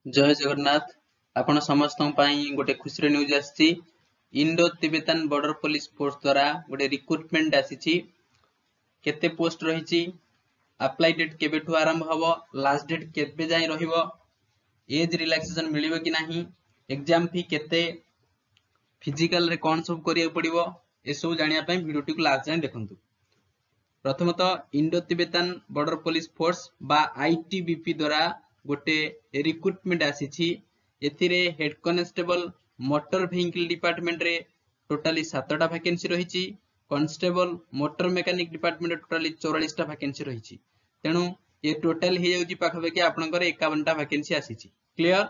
जय जगन्नाथ आपण समस्त गोटे खुशी न्यूज आसी Indo Tibetan border police force द्वारा गोटे रिक्रुटमेंट आसी केते पोस्ट रही अप्लाई डेट केबेठु आरंभ हबो लास्ट डेट केबे जाय रहिबो एज रिलैक्सेशन मिलिबो कि नाही एग्जाम फी केते फिजिकल रे कोन सब करिया पड़िबो ए सब जानिया पय वीडियो टिक लास्ट जाय देखंतु। प्रथमतः Indo Tibetan border police force बा आईटीबीपी द्वारा गोटे रिक्रुटमेंट आसी एथिरे head constable motor vehicle department रे टोटली 7टा वैकेंसी रही constable motor mechanic department totally 44टा वैकेंसी रही तेणु ये टोटल हो जाउची पाखबेके आपनकर 51टा वैकेंसी आसी क्लियर।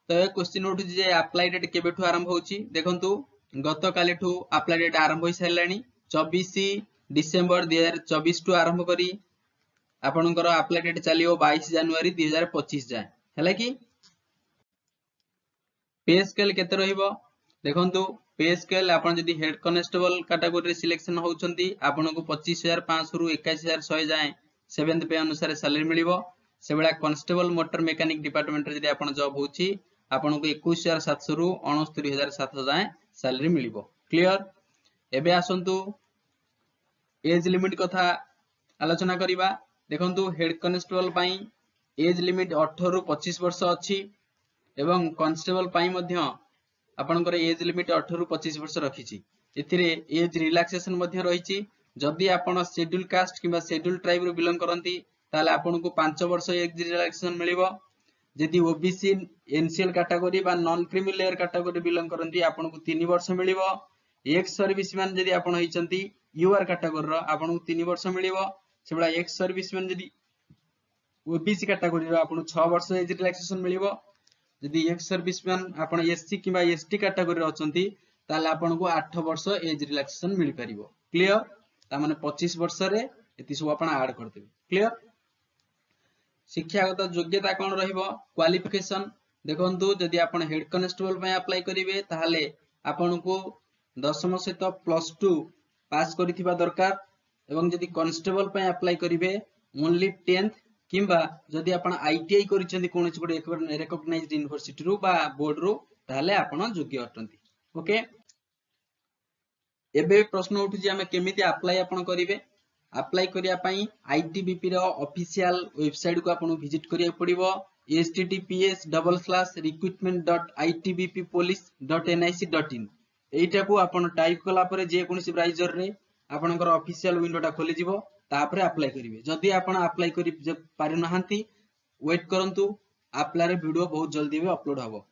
तो क्वेश्चन उठु जे अप्लाई डेट केबेठु आरंभ होची देखंतु गत कालीठु अप्लाई डेट आरंभ होई सारलानी 24 डिसेंबर 2024 टु आरंभ करी आपनकर अप्लाई डेट चलियो 22 जनवरी 2025 जाय हैला कि पे स्केल केते रहिबो देखंतु पे स्केल आपन जदी हेड कांस्टेबल कैटेगरी रे सिलेक्शन होउचंती आपनको 25500 रु 21100 जाय 7th पे अनुसार सैलरी मिलिबो सेबेला कांस्टेबल मोटर मैकेनिक डिपार्टमेंट रे जदी आपन जॉब होउची आपनको 21700 रु 69700 जाय सैलरी मिलिबो क्लियर। एबे आसंतु एज लिमिट कथा आलोचना करिबा देखंतु हेड कांस्टेबल पई एज लिमिट 18 रु 25 वर्ष अछि एवं कांस्टेबल पई मध्य आपनकर एज लिमिट 18 रु 25 वर्ष रखिछि एथिरे एज रिलैक्सेशन मध्य रहिछि जदि आपण शेड्यूल कास्ट किबा शेड्यूल ट्राइब रो बिलोंग करंती ताले आपनको 5 वर्ष एज रिलैक्सेशन मिलिबो जदि ओबीसी एनसीएल कैटेगरी बा non creamy layer category belong करंती आपनको 3 वर्ष मिलिबो एक्स सर्विसमैन जदि आपण होइचंती यूआर कैटेगरी रो आपनको 3 वर्ष मिलिबो सेबला एक्स सर्विसमैन जदि ओबीसी कैटेगरी रो आपनको 6 वर्ष एज रिलैक्सेशन मिलिबो जदि एक्स सर्विसमैन आपण एससी किबा एसटी कैटेगरी रो अछंती ताले आपनको 8 वर्ष एज रिलैक्सेशन मिलि परिबो क्लियर ता माने 25 वर्ष रे एति सब आपण ऐड कर देबे क्लियर। शिक्षागत योग्यता कोन रहिबो क्वालिफिकेशन देखंतु जदि आपण हेड कांस्टेबल पय अप्लाई करिवे ताहाले आपनको 10th सहित +2 पास करिथिबा दरकार एवं जदि कांस्टेबल पय अप्लाई करिवे ओनली 10th किंबा जदि आपण आईटीआई करिसेंती कोनोसी गोटे रिकॉग्नाइज्ड यूनिवर्सिटी रु बा बोर्ड रु ताहाले आपण योग्य अटंती ओके। एबे प्रश्न उठु जे हमें केमिति अप्लाई आपण करिवे अप्लाई करिया पई आईटीबीपी रो ऑफिशियल वेबसाइट को आपण विजिट करिया पड़िबो https://recruitment.itbppolice.nic.in एटा को आपण टाइप कला परे जे कोनसी ब्राउज़र रे आपनकर ऑफिशियल विंडोटा खोली जिवो तापरे अप्लाई करिवे जदि आपण अप्लाई करि पारि नहांती वेट करंतु अप्लाई रे वीडियो बहुत जल्दी भी अपलोड हबो।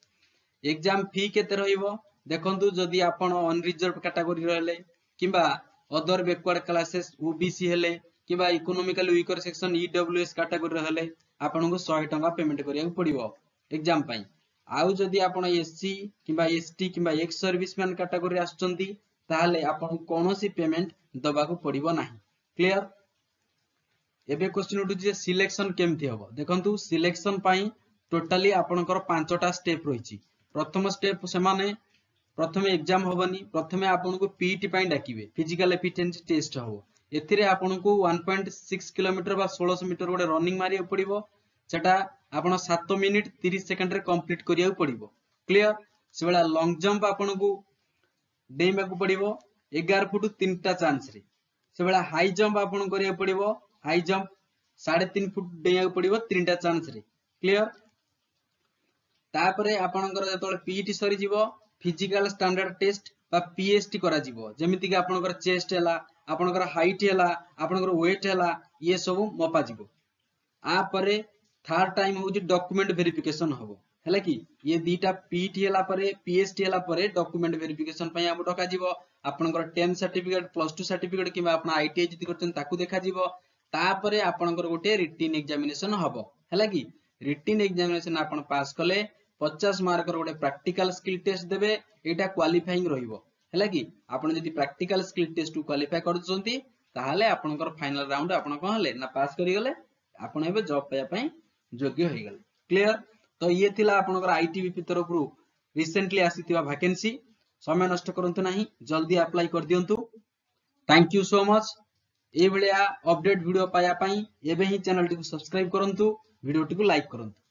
एग्जाम फी केते रहिबो देखंतु जदि आपण अनरिजर्व कैटेगरी रहले किबा अदर बैकवर्ड क्लासेस ओबीसी हेले किबा economical weaker section EWS category रहले आपनको 100 टका पेमेंट करिया पड़िबो एग्जाम पई आउ जदि आपण एससी किबा एसटी किबा एक्स सर्विसमैन कैटेगरी आछंती ताहाले आपण कोनोसी पेमेंट दबा को पड़िबो नाही क्लियर। एबे क्वेश्चन उठु जे सिलेक्शन केमथि हबो देखंतु सिलेक्शन पई टोटली आपनकर 5टा स्टेप रहिछि प्रथम स्टेप से माने प्रथमे एग्जाम होबनी प्रथमे आपनको पीटी पई डाकिबे फिजिकल एफिशिएंसी टेस्ट हो एथिरे आपनको 1.6 किलोमीटर बा 1600 मीटर गोटे रनिंग मारिया पड़िबो सेटा आपण 7 मिनिट 30 सेकंड रे कंप्लीट करिया पड़िबो क्लियर। सेबेला लॉन्ग जंप आपनको डेइमा को पड़िबो 11 फुट 3टा चांस रे सेबेला हाई जंप आपण करिया पड़िबो हाई जंप 3.5 फुट डेइया पड़िबो 3टा चांस रे क्लियर। तापरे आपनकर जतोले पीटी सरी जिवो फिजिकल स्टैंडर्ड टेस्ट बा पीएसटी करा जिवो जेमिति कि आपनकर चेस्ट हैला आपनकर हाइट हैला आपनकर वेट हैला ये सब मपा जिवो आ परे थर्ड टाइम हो डॉक्यूमेंट वेरिफिकेशन हबो हैला कि ये दीटा पीटी हैला परे पीएसटी हैला परे डॉक्यूमेंट वेरिफिकेशन पई हम डका जिवो आपनकर 10 सर्टिफिकेट +2 सर्टिफिकेट किबा आपन आईटीआई जति करतन ताकू देखा जिवो तापरे आपनकर गोटे रिटन एग्जामिनेशन हबो हैला कि रिटन एग्जामिनेशन आपन पास कले 50 मार्क गोटे प्रैक्टिकल स्किल टेस्ट देबे एटा क्वालिफाइंग रहिबो हैला कि आपण जदि practical skill test to qualify करछंती ताहाले आपनकर फाइनल राउंड आपण कोन हले ना पास करि गले आपण एबे जॉब पाया पई योग्य होई गले क्लियर। तो ये थिला आपनकर आईटीबीपी तरफ रु रिसेंटली आसीतिबा वैकेंसी समय नष्ट करंतु नाही जल्दी अप्लाई कर दियंतु थैंक यू सो मच ए भलिया अपडेट वीडियो पाया पई एबे ही चैनल टी को सब्सक्राइब करंतु वीडियो टी को लाइक करंतु।